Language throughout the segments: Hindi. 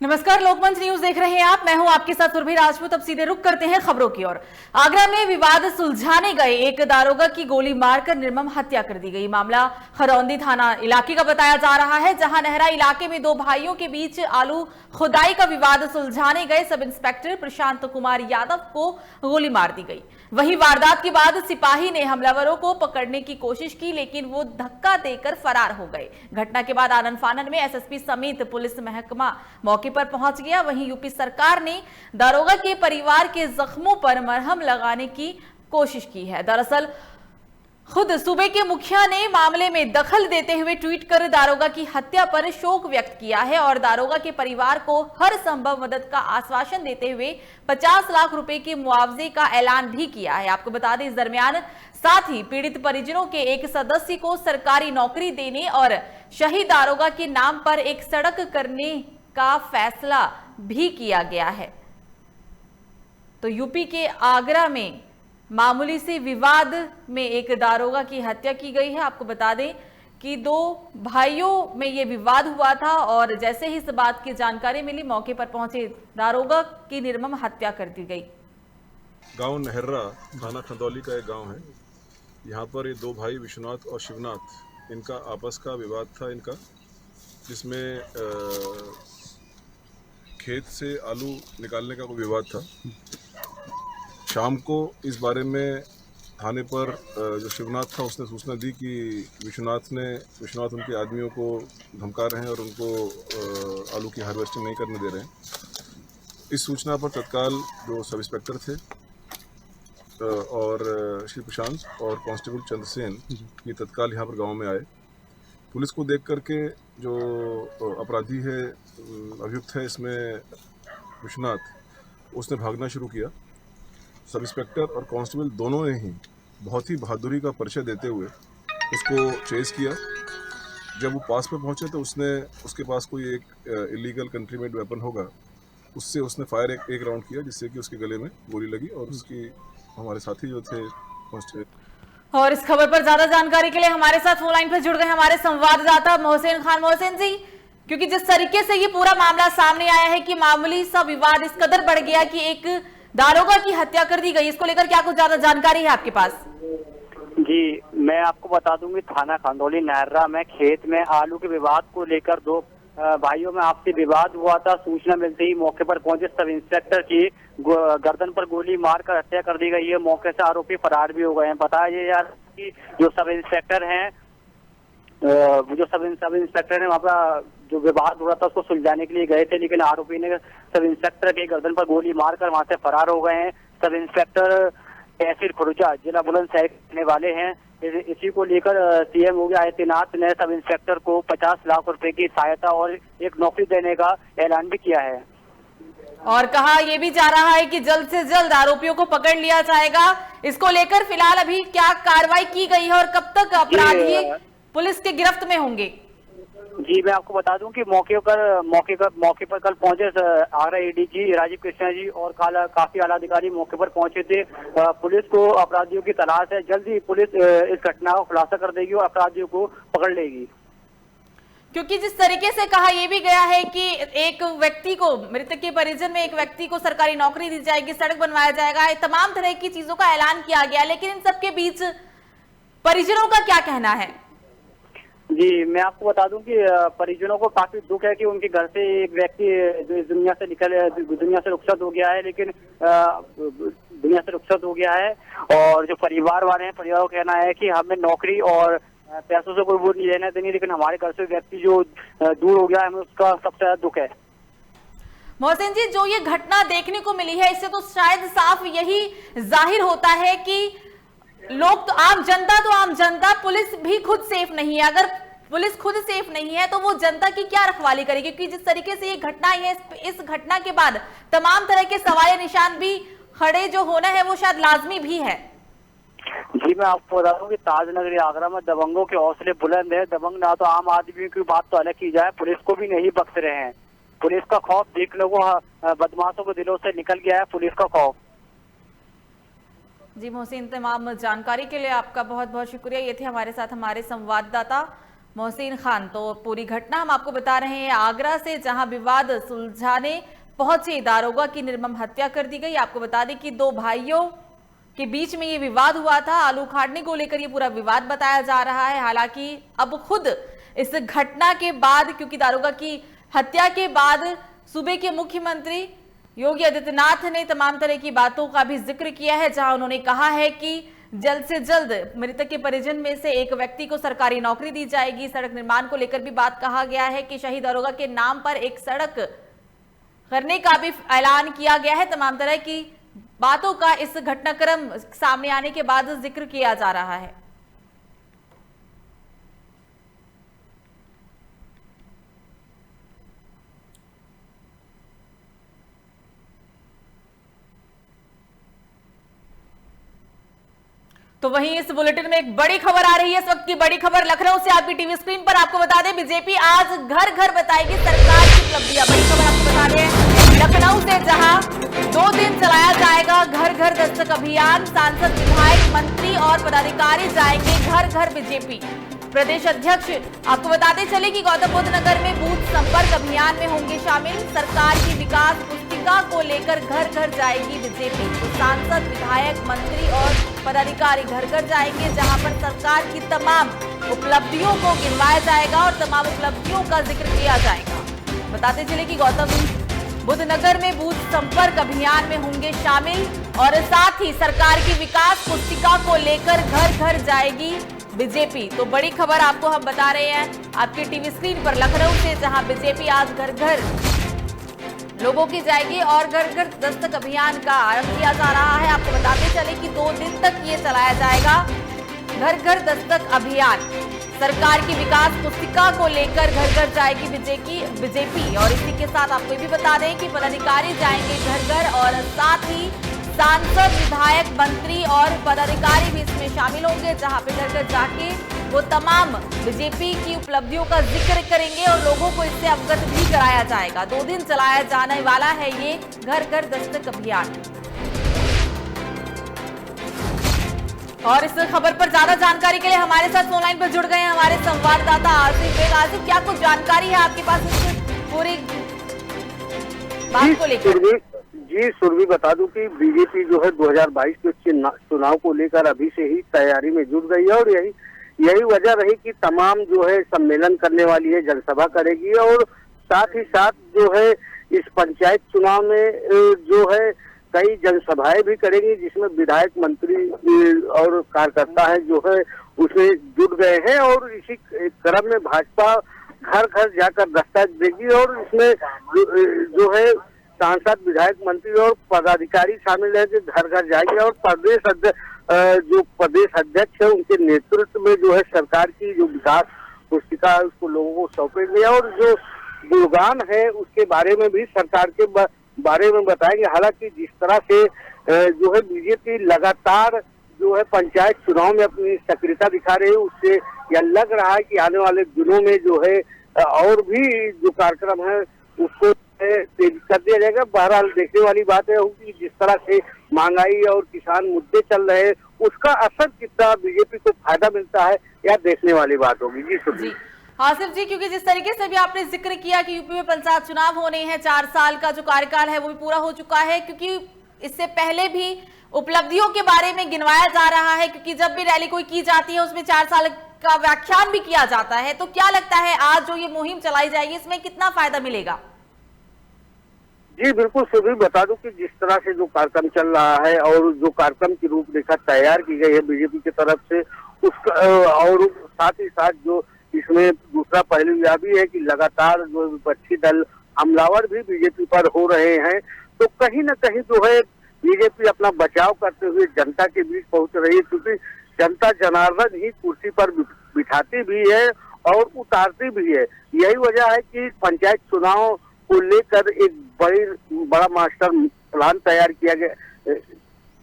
नमस्कार, लोकमंच न्यूज देख रहे हैं आप। मैं हूं आपके साथ सुरभि राजपूत। अब सीधे रुक करते हैं खबरों की ओर। आगरा में विवाद सुलझाने गए एक दारोगा की गोली मारकर निर्मम हत्या कर दी गई। मामला खरौंदी थाना इलाके का बताया जा रहा है, जहां नेहरा इलाके में दो भाइयों के बीच आलू खुदाई का विवाद सुलझाने गए सब इंस्पेक्टर प्रशांत कुमार यादव को गोली मार दी गई। वहीं वारदात के बाद सिपाही ने हमलावरों को पकड़ने की कोशिश की, लेकिन वो धक्का देकर फरार हो गए। घटना के बाद आनन फानन में एसएसपी समेत पुलिस महकमा मौके पर पहुंच गया। वहीं यूपी सरकार ने दारोगा के परिवार के जख्मों पर मरहम लगाने की कोशिश की है। दरअसल खुद सूबे के मुखिया ने मामले में दखल देते हुए ट्वीट कर दारोगा की हत्या पर शोक व्यक्त किया है और दारोगा के परिवार को हर संभव मदद का आश्वासन देते हुए 50 लाख रुपए के मुआवजे का ऐलान भी किया है। आपको बता दें, इस दरमियान साथ ही पीड़ित परिजनों के एक सदस्य को सरकारी नौकरी देने और शहीद दारोगा के नाम पर एक सड़क करने का फैसला भी किया गया है। तो यूपी के आगरा में मामूली से विवाद में एक दारोगा की हत्या की गई है। आपको बता दें कि दो भाइयों में यह विवाद हुआ था और जैसे ही इस बात की जानकारी मिली, मौके पर पहुंचे दारोगा की निर्मम हत्या कर दी गई। गांव नहर्रा थाना खंदौली का एक गांव है। यहाँ पर ये दो भाई विश्वनाथ और शिवनाथ, इनका आपस का विवाद था इनका, जिसमें खेत से आलू निकालने का कोई विवाद था। शाम को इस बारे में थाने पर जो शिवनाथ था उसने सूचना दी कि विश्वनाथ उनके आदमियों को धमका रहे हैं और उनको आलू की हार्वेस्टिंग नहीं करने दे रहे हैं। इस सूचना पर तत्काल जो सब इंस्पेक्टर थे और श्री प्रशांत और कांस्टेबल चंद्रसेन ये तत्काल यहाँ पर गांव में आए। पुलिस को देख करके जो अपराधी है, अभियुक्त है इसमें विश्वनाथ, उसने भागना शुरू किया। सब इंस्पेक्टर और कांस्टेबल दोनों ने ही बहुत ही बहादुरी का परिचय देते हुए उसको चेस किया। जब वो पास में पहुंचे तो उसके पास कोई एक इलीगल कंट्री मेड वेपन होगा, उससे उसने फायर एक राउंड किया, जिससे कि उसके गले में गोली लगी और उसकी हमारे साथी जो थे कांस्टेबल। और इस खबर पर ज्यादा जानकारी के लिए हमारे साथ फोन लाइन पर जुड़ गए हमारे संवाददाता मोहसिन खान। मोहसिन जी, क्योंकि जिस तरीके से ये पूरा मामला सामने आया है कि मामूली सा विवाद इस कदर बढ़ गया कि एक दारोगा की हत्या कर दी गई, इसको लेकर क्या कुछ ज्यादा जानकारी है आपके पास? जी, मैं आपको बता दूंगी, थाना खंदौली नहर्रा में खेत में आलू के विवाद को लेकर दो भाइयों में आपसी विवाद हुआ था। सूचना मिलते ही मौके पर पहुंचे सब इंस्पेक्टर की गर्दन पर गोली मारकर हत्या कर दी गई है। मौके से आरोपी फरार भी हो गए हैं। बताया यार कि जो सब इंस्पेक्टर हैं वहाँ पर जो विवाद हो रहा था उसको सुलझाने के लिए गए थे, लेकिन आरोपी ने सब इंस्पेक्टर के गर्दन पर गोली मारकर वहां से फरार हो गए हैं। सब इंस्पेक्टर तहसील खुर्जा जिला बुलंदशहर रहने वाले हैं। इसी को लेकर सीएम योगी आदित्यनाथ ने सब इंस्पेक्टर को 50 लाख रुपए की सहायता और एक नौकरी देने का ऐलान भी किया है और कहा यह भी जा रहा है कि जल्द से जल्द आरोपियों को पकड़ लिया जाएगा। इसको लेकर फिलहाल अभी क्या कार्रवाई की गई है और कब तक अपराधी पुलिस के गिरफ्त में होंगे? जी, मैं आपको बता दूं कि मौके पर कल पहुंचे आगरा एडीजी राजीव कृष्णा जी और काफी आला अधिकारी मौके पर पहुंचे थे। पुलिस को अपराधियों की तलाश है। जल्द ही पुलिस इस घटना का खुलासा कर देगी और अपराधियों को पकड़ लेगी। क्योंकि जिस तरीके से कहा यह भी गया है कि एक व्यक्ति को, मृतक के परिजन में एक व्यक्ति को सरकारी नौकरी दी जाएगी, सड़क बनवाया जाएगा, तमाम तरह की चीजों का ऐलान किया गया, लेकिन इन सबके बीच परिजनों का क्या कहना है? जी, मैं आपको बता दूं कि परिजनों को काफी दुख है कि उनके घर से एक व्यक्ति दुनिया से रुखसत हो गया है, लेकिन दुनिया से रुखसत हो गया है। और जो परिवार वाले हैं, परिवार का कहना है कि हमें नौकरी और पैसों से कोई वो नहीं लेना देनी, लेकिन हमारे घर से व्यक्ति जो दूर हो गया है, हमें उसका सबसे ज्यादा दुख है। मोहसिन जी, जो ये घटना देखने को मिली है, इससे तो शायद साफ यही जाहिर होता है कि लोग तो आम जनता, पुलिस भी खुद सेफ नहीं है। अगर पुलिस खुद सेफ नहीं है तो वो जनता की क्या रखवाली करेगी? क्योंकि जिस तरीके से ये घटना है, इस घटना के बाद तमाम तरह के सवाल निशान भी खड़े जो होना है वो शायद लाजमी भी है। जी, मैं आपको बता दूं कि ताजनगरी आगरा में दबंगों के हौसले बुलंद है। दबंग ना तो आम आदमी की बात तो अलग की जाए, पुलिस को भी नहीं बख्श रहे हैं। पुलिस का खौफ देखने को बदमाशों को दिलों से निकल गया है, पुलिस का खौफ। जी मोहसिन, तमाम जानकारी के लिए आपका बहुत बहुत शुक्रिया। ये थे हमारे साथ हमारे संवाददाता मोहसिन खान। तो पूरी घटना हम आपको बता रहे हैं आगरा से, जहां विवाद सुलझाने पहुंचे दारोगा की निर्मम हत्या कर दी गई। आपको बता दें कि दो भाइयों के बीच में ये विवाद हुआ था, आलू खाड़ने को लेकर ये पूरा विवाद बताया जा रहा है। हालांकि अब खुद इस घटना के बाद, क्योंकि दारोगा की हत्या के बाद सूबे के मुख्यमंत्री योगी आदित्यनाथ ने तमाम तरह की बातों का भी जिक्र किया है, जहां उन्होंने कहा है कि जल्द से जल्द मृतक के परिजन में से एक व्यक्ति को सरकारी नौकरी दी जाएगी। सड़क निर्माण को लेकर भी बात कहा गया है कि शहीद दारोगा के नाम पर एक सड़क करने का भी ऐलान किया गया है। तमाम तरह की बातों का इस घटनाक्रम सामने आने के बाद जिक्र किया जा रहा है। तो वहीं इस बुलेटिन में एक बड़ी खबर आ रही है। इस वक्त की बड़ी खबर लखनऊ से आपकी टीवी स्क्रीन पर। आपको बता दें, बीजेपी आज घर घर बताएगी सरकार की उपलब्धियां। बड़ी खबर आपको बता दें लखनऊ से, जहां 2 दिन चलाया जाएगा घर घर दस्तक अभियान। सांसद, विधायक, मंत्री और पदाधिकारी जाएंगे घर घर। बीजेपी प्रदेश अध्यक्ष आपको बताते चले कि गौतम बुद्ध नगर में बूथ संपर्क अभियान में होंगे शामिल। सरकार की विकास पुस्तिका को लेकर घर घर जाएगी बीजेपी। तो सांसद, विधायक, मंत्री और पदाधिकारी घर घर जाएंगे, जहां पर सरकार की तमाम उपलब्धियों को गिनवाया जाएगा और तमाम उपलब्धियों का जिक्र किया जाएगा। बताते चले कि गौतम बुद्ध नगर में बूथ संपर्क अभियान में होंगे शामिल और साथ ही सरकार की विकास पुस्तिका को लेकर घर घर जाएगी बीजेपी। तो बड़ी खबर आपको हम बता रहे हैं आपकी टीवी स्क्रीन पर लखनऊ से, जहां बीजेपी आज घर घर लोगों की जाएगी और घर घर दस्तक अभियान का आरंभ किया जा रहा है। आपको बताते चले कि 2 दिन तक ये चलाया जाएगा घर घर दस्तक अभियान। सरकार की विकास पुस्तिका को लेकर घर घर जाएगी बीजेपी। और इसी के साथ आपको ये भी बता दें कि पदाधिकारी जाएंगे घर घर और साथ ही सांसद, विधायक, मंत्री और पदाधिकारी भी इसमें शामिल होंगे, जहां पे घर घर जाके वो तमाम बीजेपी की उपलब्धियों का जिक्र करेंगे और लोगों को इससे अवगत भी कराया जाएगा। 2 दिन चलाया जाने वाला है ये घर घर दस्तक अभियान। और इस खबर पर ज्यादा जानकारी के लिए हमारे साथ फोन लाइन पर जुड़ गए हैं हमारे संवाददाता आसिफ बेग। आसिफ, क्या कुछ जानकारी है आपके पास इस पूरी बात को लेकर? जी सुरभि, बता दूं कि बीजेपी जो है 2022 के चुनाव को लेकर अभी से ही तैयारी में जुट गई है और यही वजह रही कि तमाम जो है सम्मेलन करने वाली है, जनसभा करेगी और साथ ही साथ जो है इस पंचायत चुनाव में जो है कई जनसभाएं भी करेंगी, जिसमें विधायक, मंत्री और कार्यकर्ता है जो है उसमें जुट गए हैं। और इसी क्रम में भाजपा घर घर जाकर दस्तक देगी और इसमें जो है सांसद, विधायक, मंत्री और पदाधिकारी शामिल है जो घर घर जाएंगे और प्रदेश अध्यक्ष है उनके नेतृत्व में जो है सरकार की जो विकास पुस्तिका है उसको लोगों को सौंपेंगे और जो गुणगान है उसके बारे में भी सरकार के बारे में बताएंगे। हालांकि जिस तरह से जो है बीजेपी लगातार जो है पंचायत चुनाव में अपनी सक्रियता दिखा रही है, उससे यह लग रहा है कि आने वाले दिनों में जो है और भी जो कार्यक्रम है उसको तेज कर दिया जाएगा। बहरहाल देखने वाली बात है कि जिस तरह से महंगाई और किसान मुद्दे चल रहे हैं उसका असर कितना बीजेपी को फायदा मिलता है यह देखने वाली बात होगी। जी आसिफ जी, क्योंकि जिस तरीके से भी आपने जिक्र किया कि यूपी में पंचायत चुनाव होने हैं, 4 साल का जो कार्यकाल है वो भी पूरा हो चुका है, क्योंकि इससे पहले भी उपलब्धियों के बारे में गिनवाया जा रहा है, क्योंकि जब भी रैली कोई की जाती है उसमें 4 साल का व्याख्यान भी किया जाता है। तो क्या लगता है आज जो ये मुहिम चलाई जाएगी इसमें कितना फायदा मिलेगा? जी बिल्कुल सुबह बता दूं कि जिस तरह से जो कार्यक्रम चल रहा है और जो कार्यक्रम की रूपरेखा तैयार की गई है बीजेपी की तरफ से उसका और साथ ही साथ जो इसमें दूसरा पहलू यह भी है कि लगातार जो विपक्षी दल हमलावर भी बीजेपी पर हो रहे हैं, तो कहीं न कहीं जो है बीजेपी अपना बचाव करते हुए जनता के बीच पहुंच रही है, क्योंकि जनता जनार्दन ही कुर्सी पर बिठाती भी है और उतारती भी है। यही वजह है कि पंचायत चुनाव को लेकर एक बड़ा मास्टर प्लान तैयार किया गया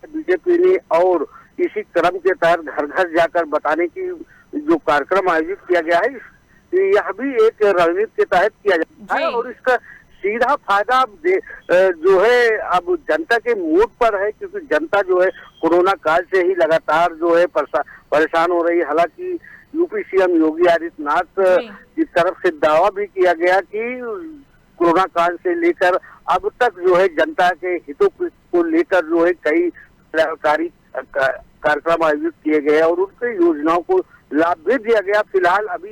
बीजेपी ने और इसी क्रम के तहत घर घर जाकर बताने की जो कार्यक्रम आयोजित किया गया है यह भी एक रणनीति के तहत किया जाता है और इसका सीधा फायदा जो है अब जनता के मूड पर है, क्योंकि जनता जो है कोरोना काल से ही लगातार जो है परेशान हो रही है। हालांकि यूपी सीएम योगी आदित्यनाथ की तरफ से दावा भी किया गया कि कोरोना काल से लेकर अब तक जो है जनता के हितों को लेकर जो है कई कल्याणकारी कार्यक्रम आयोजित किए गए और उनके योजनाओं को लाभ भी दिया गया। फिलहाल अभी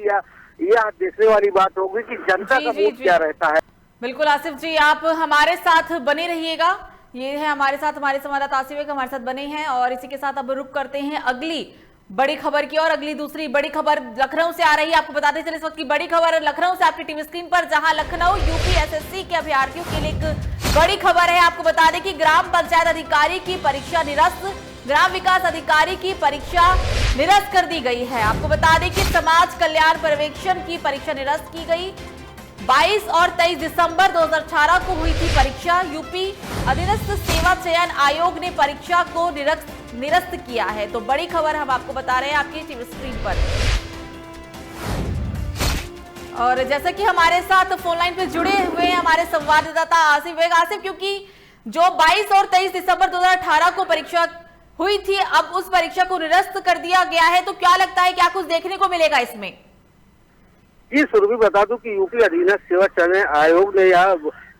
यह देखने वाली बात होगी कि जनता का वोट क्या रहता है। बिल्कुल आसिफ जी, आप हमारे साथ बने रहिएगा। ये है हमारे साथ हमारे संवाददाता आसिफ बेग हमारे साथ बने हैं और इसी के साथ अब रुक करते हैं अगली बड़ी खबर की। और अगली दूसरी बड़ी खबर लखनऊ से आ रही है। आपको बताते चले इस वक्त की बड़ी खबर लखनऊ से आपकी टीवी स्क्रीन पर, जहां लखनऊ यूपीएसएससी के अभ्यर्थियों के लिए एक बड़ी खबर है। आपको बता दें कि ग्राम पंचायत अधिकारी की परीक्षा निरस्त, ग्राम विकास अधिकारी की परीक्षा निरस्त कर दी गई है। आपको बता दें कि समाज कल्याण पर्यवेक्षण की परीक्षा निरस्त की गई। 22 और 23 दिसंबर 2018 को हुई थी परीक्षा। यूपी अधीनस्थ सेवा चयन आयोग ने परीक्षा को निरस्त किया है। तो बड़ी खबर हम आपको बता रहे हैं आपकी टीवी स्क्रीन पर। और जैसा कि हमारे साथ फोन लाइन पे जुड़े हुए हैं हमारे संवाददाता आसिफ बेग। आसिफ, क्योंकि जो 22 और 23 दिसंबर 2018 को परीक्षा हुई थी, अब उस परीक्षा को निरस्त कर दिया गया है, तो क्या लगता है क्या कुछ देखने को मिलेगा इसमें? जी सुरभि, बता दूं कि यूपी अधीनस्थ सेवा चयन आयोग ने यहाँ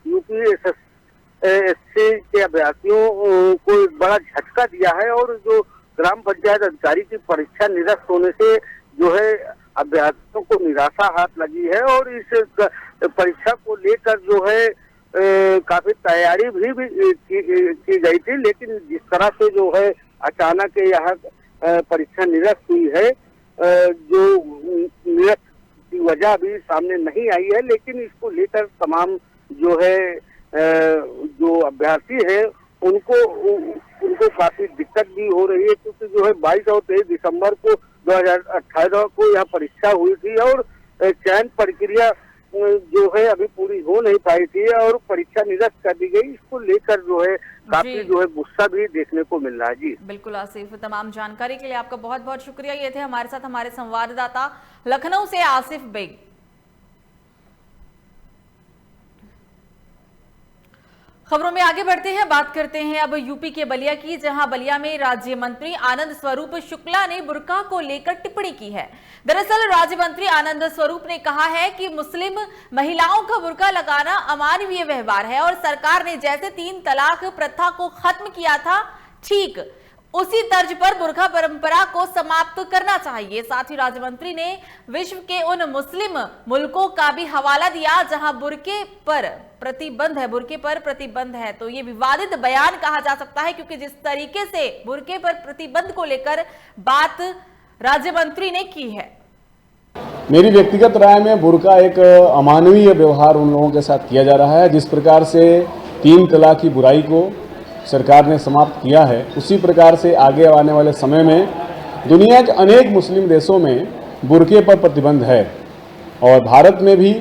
यूपीएसएससी के अभ्यर्थियों को एक बड़ा झटका दिया है और जो ग्राम पंचायत अधिकारी की परीक्षा निरस्त होने से जो है अभ्यर्थियों को निराशा हाथ लगी है और इस परीक्षा को लेकर जो है काफी तैयारी भी की गई थी, लेकिन जिस तरह से जो है अचानक यहाँ परीक्षा निरस्त हुई है, जो निरस्त की वजह अभी सामने नहीं आई है, लेकिन इसको लेकर तमाम जो है जो अभ्यर्थी है उनको काफी दिक्कत भी हो रही है, क्योंकि जो है 22 और 23 दिसंबर को 2018 को यह परीक्षा हुई थी और चयन प्रक्रिया जो है अभी पूरी हो नहीं पाई थी और परीक्षा निरस्त कर दी गई। इसको लेकर जो है काफी जो है गुस्सा भी देखने को मिल रहा है। जी बिल्कुल आसिफ, तमाम जानकारी के लिए आपका बहुत बहुत शुक्रिया। ये थे हमारे साथ हमारे संवाददाता लखनऊ से आसिफ बेग। खबरों में आगे बढ़ते हैं, बात करते हैं अब यूपी के बलिया की, जहां बलिया में राज्य मंत्री आनंद स्वरूप शुक्ला ने बुर्का को लेकर टिप्पणी की है। दरअसल राज्य मंत्री आनंद स्वरूप ने कहा है कि मुस्लिम महिलाओं का बुर्का लगाना अमानवीय व्यवहार है और सरकार ने जैसे 3 तलाक प्रथा को खत्म किया था, ठीक उसी तर्ज पर बुर्का परंपरा को समाप्त करना चाहिए। साथ ही राज्य मंत्री ने विश्व के उन मुस्लिम मुल्कों का भी हवाला दिया जहां बुर्के पर प्रतिबंध है। तो ये विवादित बयान कहा जा सकता है, क्योंकि जिस तरीके से बुर्के पर प्रतिबंध को लेकर बात राज्य मंत्री ने की है। मेरी व्यक्तिगत राय में बुर्का एक अमानवीय व्यवहार उन लोगों के साथ किया जा रहा है। जिस प्रकार से 3 तलाक की बुराई को सरकार ने समाप्त किया है, उसी प्रकार से आगे आने वाले समय में दुनिया के अनेक मुस्लिम देशों में बुर्के पर प्रतिबंध है और भारत में भी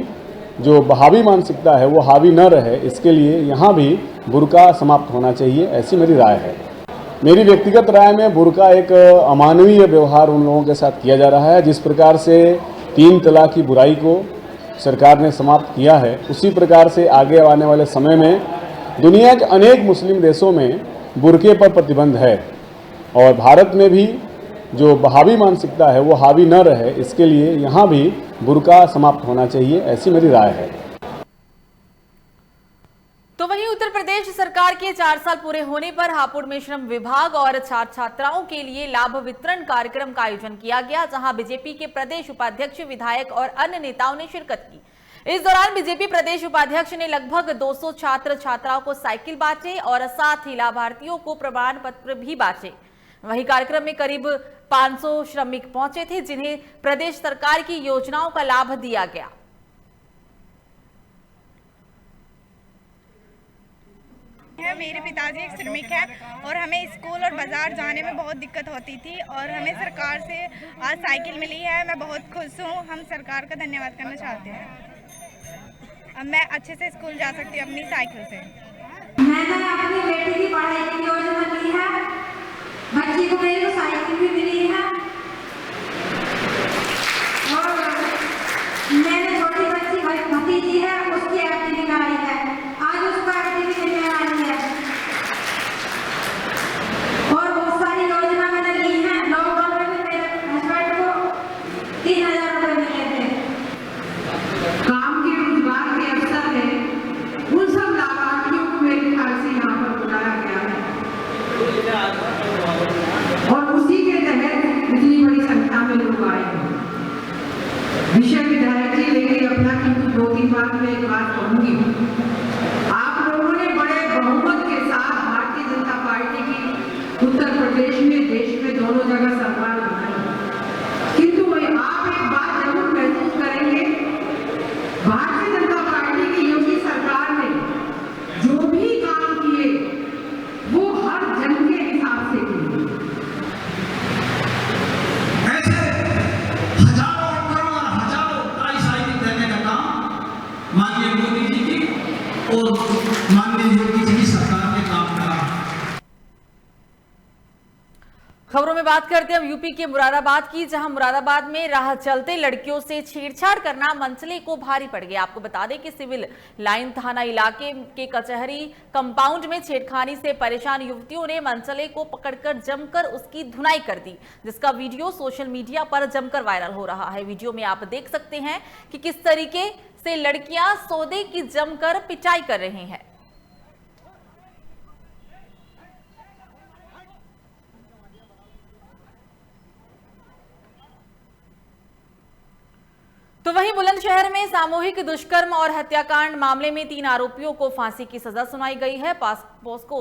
जो बहावी मानसिकता है वो हावी न रहे, इसके लिए यहाँ भी बुर्का समाप्त होना चाहिए, ऐसी मेरी राय है। मेरी व्यक्तिगत राय में बुर्का एक अमानवीय व्यवहार उन लोगों के साथ किया जा रहा है। जिस प्रकार से 3 तलाक की बुराई को सरकार ने समाप्त किया है, उसी प्रकार से आगे आने वाले समय में दुनिया के अनेक मुस्लिम देशों में बुर्के पर प्रतिबंध है और भारत में भी जो बहावी मानसिकता है वो हावी न रहे, इसके लिए यहाँ भी बुर्का समाप्त होना चाहिए, ऐसी मेरी राय है। तो वहीं उत्तर प्रदेश सरकार के 4 साल पूरे होने पर हापुड़ में श्रम विभाग और छात्र छात्राओं के लिए लाभ वितरण कार्यक्रम का आयोजन किया गया, जहां बीजेपी के प्रदेश उपाध्यक्ष, विधायक और अन्य नेताओं ने शिरकत की। इस दौरान बीजेपी प्रदेश उपाध्यक्ष ने लगभग 200 छात्र छात्राओं को साइकिल बांटे और साथ ही लाभार्थियों को प्रमाण पत्र भी बांटे। वहीं कार्यक्रम में करीब 500 श्रमिक पहुंचे थे, जिन्हें प्रदेश सरकार की योजनाओं का लाभ दिया गया। मेरे पिताजी एक श्रमिक है और हमें स्कूल और बाजार जाने में बहुत दिक्कत होती थी और हमें सरकार से आज साइकिल मिली है। मैं बहुत खुश हूँ। हम सरकार का धन्यवाद करना चाहते हैं। अब मैं अच्छे से स्कूल जा सकती हूँ अपनी साइकिल से। मैंने अपनी बेटी की पढ़ाई की योजना ली है, बच्ची को मेरी साइकिल भी मिली है और मैंने छोटी बच्ची भतीजी है, उसकी एफडी निकाली है, आज उसको एफडी भी मिलने वाली है और बहुत सारी योजना मैंने ली है। लॉकडाउन में मेरे हस्बैंड को में बात करते हैं हम यूपी के मुरादाबाद की, जहां मुरादाबाद में राह चलते लड़कियों से छेड़छाड़ करना मंचले को भारी पड़ गया। आपको बता दें कि सिविल लाइन थाना इलाके के कचहरी कंपाउंड में छेड़खानी से परेशान युवतियों ने मंचले को पकड़कर जमकर उसकी धुनाई कर दी, जिसका वीडियो सोशल मीडिया पर जमकर वायरल हो रहा है। वीडियो में आप देख सकते हैं कि किस तरीके से लड़कियां सौदे की जमकर पिटाई कर रही हैं। तो वहीं बुलंदशहर में सामूहिक दुष्कर्म और हत्याकांड मामले में 3 आरोपियों को फांसी की सजा सुनाई गई है। पॉस्को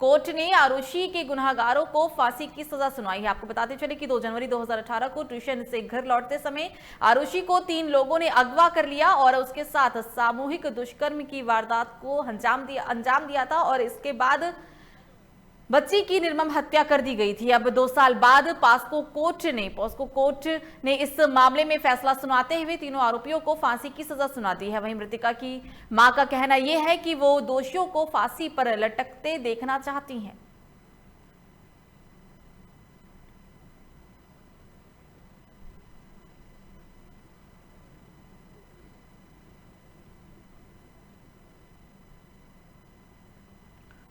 कोर्ट ने आरोपी के गुनहगारों को फांसी की सजा सुनाई है। आपको बताते चले कि 2 जनवरी 2018 को ट्यूशन से घर लौटते समय आरोपी को 3 लोगों ने अगवा कर लिया और उसके साथ सामूहिक दुष्कर्म की वारदात को अंजाम दिया था और इसके बाद बच्ची की निर्मम हत्या कर दी गई थी। अब 2 साल बाद पॉस्को कोर्ट ने इस मामले में फैसला सुनाते हुए तीनों आरोपियों को फांसी की सजा सुना दी है। वहीं मृतका की मां का कहना यह है कि वो दोषियों को फांसी पर लटकते देखना चाहती हैं।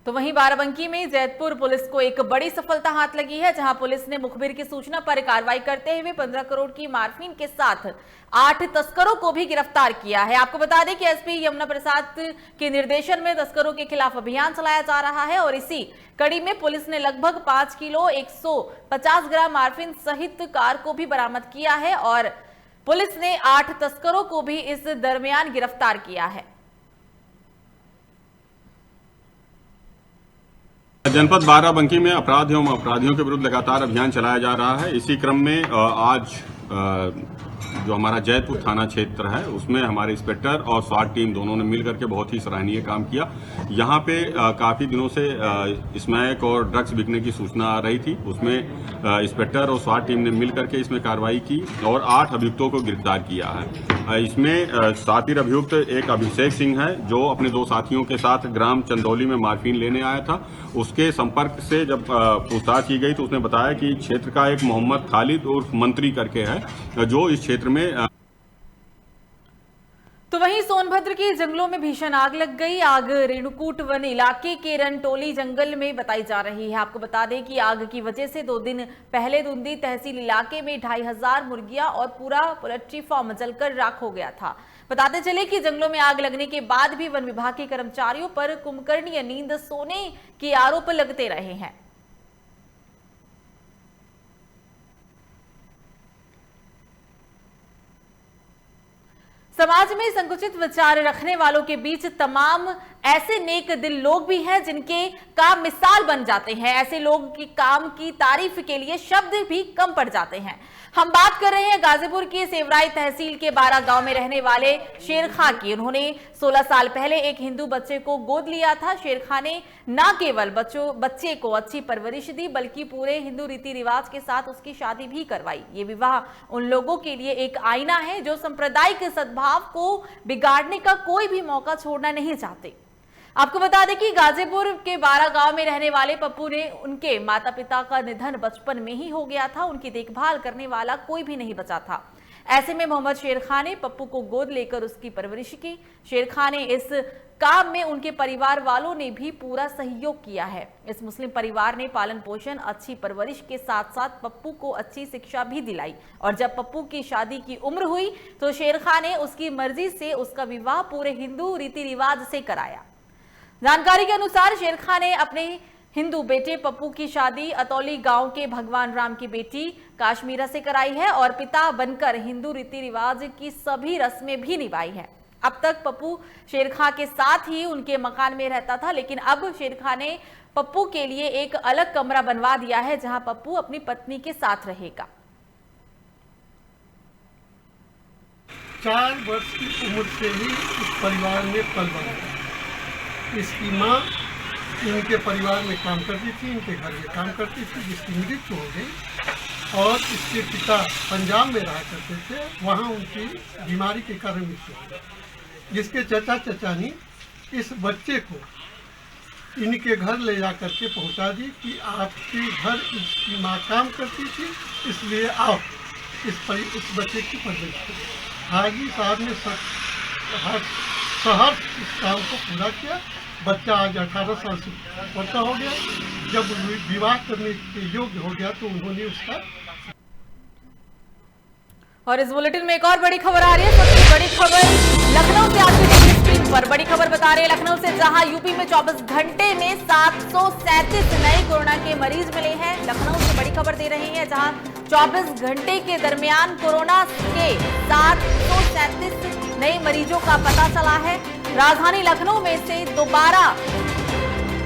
तो वहीं बाराबंकी में जैतपुर पुलिस को एक बड़ी सफलता हाथ लगी है, जहां पुलिस ने मुखबिर की सूचना पर कार्रवाई करते हुए 15 करोड़ की मार्फिन के साथ 8 तस्करों को भी गिरफ्तार किया है। आपको बता दें कि एसपी यमुना प्रसाद के निर्देशन में तस्करों के खिलाफ अभियान चलाया जा रहा है और इसी कड़ी में पुलिस ने लगभग 5 किलो 150 ग्राम मार्फिन सहित कार को भी बरामद किया है और पुलिस ने 8 तस्करों को भी इस दरमियान गिरफ्तार किया है। जनपद बाराबंकी में अपराध एवं अपराधियों के विरुद्ध लगातार अभियान चलाया जा रहा है। इसी क्रम में आज जो हमारा जैतपुर थाना क्षेत्र है उसमें हमारे इंस्पेक्टर और स्वाट टीम दोनों ने मिलकर के बहुत ही सराहनीय काम किया। यहाँ पे काफी दिनों से स्मैक और ड्रग्स बिकने की सूचना आ रही थी, उसमें इंस्पेक्टर और स्वाट टीम ने मिलकर के इसमें कार्रवाई की और 8 अभियुक्तों को गिरफ्तार किया है। इसमें साथी अभियुक्त एक अभिषेक सिंह है जो अपने 2 साथियों के साथ ग्राम चंदौली में मार्फिन लेने आया था। उसके संपर्क से जब पूछताछ की गई तो उसने बताया कि क्षेत्र का एक मोहम्मद खालिद उर्फ मंत्री करके है जो इस क्षेत्र में। तो वहीं सोनभद्र के जंगलों में भीषण आग लग गई। आग रेणुकूट वन इलाके के रनटोली जंगल में बताई जा रही है। आपको बता दें कि आग की वजह से 2 दिन पहले दुंदी तहसील इलाके में 2500 मुर्गियां और पूरा पोल्ट्री फार्म जलकर राख हो गया था। बताते चले कि जंगलों में आग लगने के बाद भी वन विभाग के कर्मचारियों पर कुंभकर्णीय नींद सोने के आरोप लगते रहे हैं। समाज में संकुचित विचार रखने वालों के बीच तमाम ऐसे नेक दिल लोग भी हैं जिनके काम मिसाल बन जाते हैं। ऐसे लोग की काम की तारीफ के लिए शब्द भी कम पड़ जाते हैं। हम बात कर रहे हैं गाजीपुर की सेवराई तहसील के 12 गांव में रहने वाले शेर खां की। उन्होंने 16 साल पहले एक हिंदू बच्चे को गोद लिया था। शेर खां ने न केवल बच्चे को अच्छी परवरिश दी बल्कि पूरे हिंदू रीति रिवाज के साथ उसकी शादी भी करवाई। ये विवाह उन लोगों के लिए एक आईना है जो सांप्रदायिक सद्भाव को बिगाड़ने का कोई भी मौका छोड़ना नहीं चाहते। आपको बता दें कि गाजीपुर के 12 गांव में रहने वाले पप्पू ने उनके माता पिता का निधन बचपन में ही हो गया था। उनकी देखभाल करने वाला कोई भी नहीं बचा था। ऐसे में मोहम्मद शेर खां ने पप्पू को गोद लेकर उसकी परवरिश की। शेर खां ने इस काम में उनके परिवार वालों ने भी पूरा सहयोग किया है। इस मुस्लिम परिवार ने पालन पोषण, अच्छी परवरिश के साथ साथ पप्पू को अच्छी शिक्षा भी दिलाई और जब पप्पू की शादी की उम्र हुई तो शेर खां ने उसकी मर्जी से उसका विवाह पूरे हिंदू रीति रिवाज से कराया। जानकारी के अनुसार शेर खां ने अपने हिंदू बेटे पप्पू की शादी अतौली गांव के भगवान राम की बेटी काश्मीरा से कराई है और पिता बनकर हिंदू रीति रिवाज की सभी रस्में भी निभाई है। अब तक पप्पू शेर खां के साथ ही उनके मकान में रहता था, लेकिन अब शेर खां ने पप्पू के लिए एक अलग कमरा बनवा दिया है जहां पप्पू अपनी पत्नी के साथ रहेगा। 4 वर्ष की उम्र से ही इस परिवार में पल बना। इसकी माँ इनके परिवार में काम करती थी, इनके घर में काम करती थी, जिसकी मृत्यु हो गई और इसके पिता पंजाब में रहा करते थे, वहाँ उनकी बीमारी के कारण मृत्यु हो गई। जिसके चचा चचानी इस बच्चे को इनके घर ले जा करके पहुंचा दी कि आपके घर इसकी माँ काम करती थी, इसलिए आप इस बच्चे की परवरिश करें। हाजी साहब ने सहर्ष इस काम को पूरा किया। बच्चा आज 18 साल से ऊपर का हो गया। जब विवाह करने के योग्य हो गया तो उन्होंने उसका। और इस बुलेटिन में एक और बड़ी खबर आ रही है। सबसे बड़ी खबर लखनऊ से आपकी टीवी स्क्रीन पर बड़ी खबर बता रही है लखनऊ से, जहां यूपी में 24 घंटे में 737 नए कोरोना के मरीज मिले हैं। लखनऊ से बड़ी खबर दे रहे हैं, जहां 24 घंटे के दरमियान कोरोना के 737 नए मरीजों का पता चला है। राजधानी लखनऊ में से दोबारा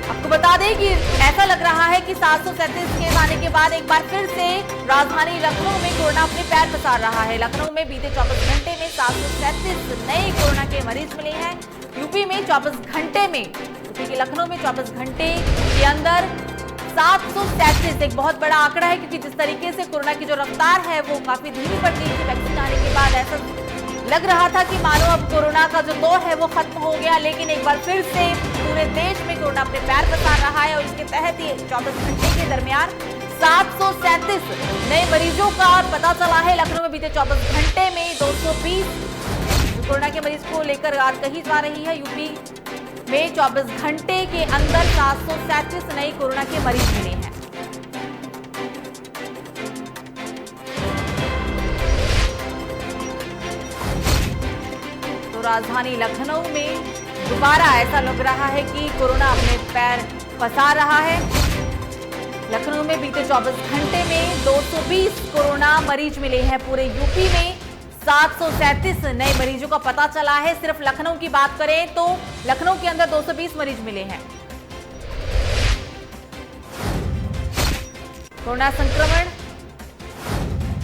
आपको बता दें कि ऐसा लग रहा है कि 737 केस आने के बाद एक बार फिर से राजधानी लखनऊ में कोरोना अपने पैर पसार रहा है। लखनऊ में बीते 24 घंटे में 737 नए कोरोना के मरीज मिले हैं। यूपी में 24 घंटे में, यूपी के लखनऊ में 24 घंटे के अंदर 737 एक बहुत बड़ा आंकड़ा है, क्योंकि जिस तरीके से कोरोना की जो रफ्तार है वो काफी धीमी पड़ गई थी। वैक्सीन आने के बाद ऐसा लग रहा था कि मानो अब कोरोना का जो दौर है वो खत्म हो गया, लेकिन एक बार फिर से पूरे देश में कोरोना अपने पैर पसार रहा है। और इसके तहत ही 24 घंटे के दरमियान 737 नए मरीजों का पता चला है। लखनऊ में बीते 24 घंटे में 220 कोरोना के मरीज को लेकर बात कही जा रही है। यूपी में 24 घंटे के अंदर 737 नए कोरोना के मरीज मिले हैं। राजधानी लखनऊ में दोबारा ऐसा लग रहा है कि कोरोना अपने पैर पसार रहा है। लखनऊ में बीते 24 घंटे में 220 कोरोना मरीज मिले हैं। पूरे यूपी में 737 नए मरीजों का पता चला है। सिर्फ लखनऊ की बात करें तो लखनऊ के अंदर 220 मरीज मिले हैं। कोरोना संक्रमण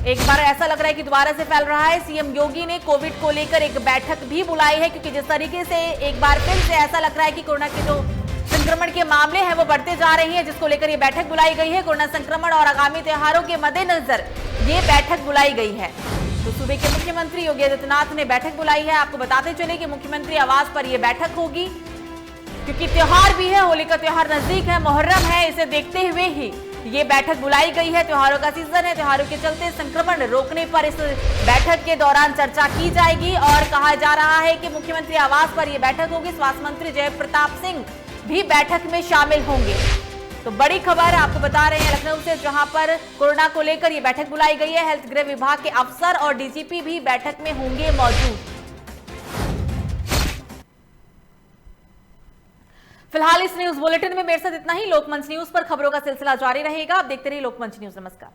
एक बार ऐसा लग रहा है कि दोबारा से फैल रहा है। सीएम योगी ने कोविड को लेकर एक बैठक भी बुलाई है, क्योंकि जिस तरीके से एक बार फिर से ऐसा लग रहा है कि कोरोना के जो संक्रमण के मामले हैं वो बढ़ते जा रहे हैं, जिसको लेकर ये बैठक बुलाई गई है। कोरोना संक्रमण और आगामी त्योहारों के मद्देनजर ये बैठक बुलाई गई है। तो सूबे के मुख्यमंत्री योगी आदित्यनाथ ने बैठक बुलाई है। आपको बताते चले कि मुख्यमंत्री आवास पर यह बैठक होगी, क्योंकि त्योहार भी है, होली का त्योहार नजदीक है, मुहर्रम है। इसे देखते हुए ही ये बैठक बुलाई गई है। त्योहारों का सीजन है, त्योहारों के चलते संक्रमण रोकने पर इस बैठक के दौरान चर्चा की जाएगी। और कहा जा रहा है कि मुख्यमंत्री आवास पर यह बैठक होगी। स्वास्थ्य मंत्री जय प्रताप सिंह भी बैठक में शामिल होंगे। तो बड़ी खबर आपको बता रहे हैं लखनऊ से, जहां पर कोरोना को लेकर यह बैठक बुलाई गई है। हेल्थ गृह विभाग के अफसर और डीजीपी भी बैठक में होंगे मौजूद। फिलहाल इस न्यूज बुलेटिन में मेरे साथ इतना ही। लोकमंच न्यूज पर खबरों का सिलसिला जारी रहेगा। आप देखते रहिए लोकमंच न्यूज। नमस्कार।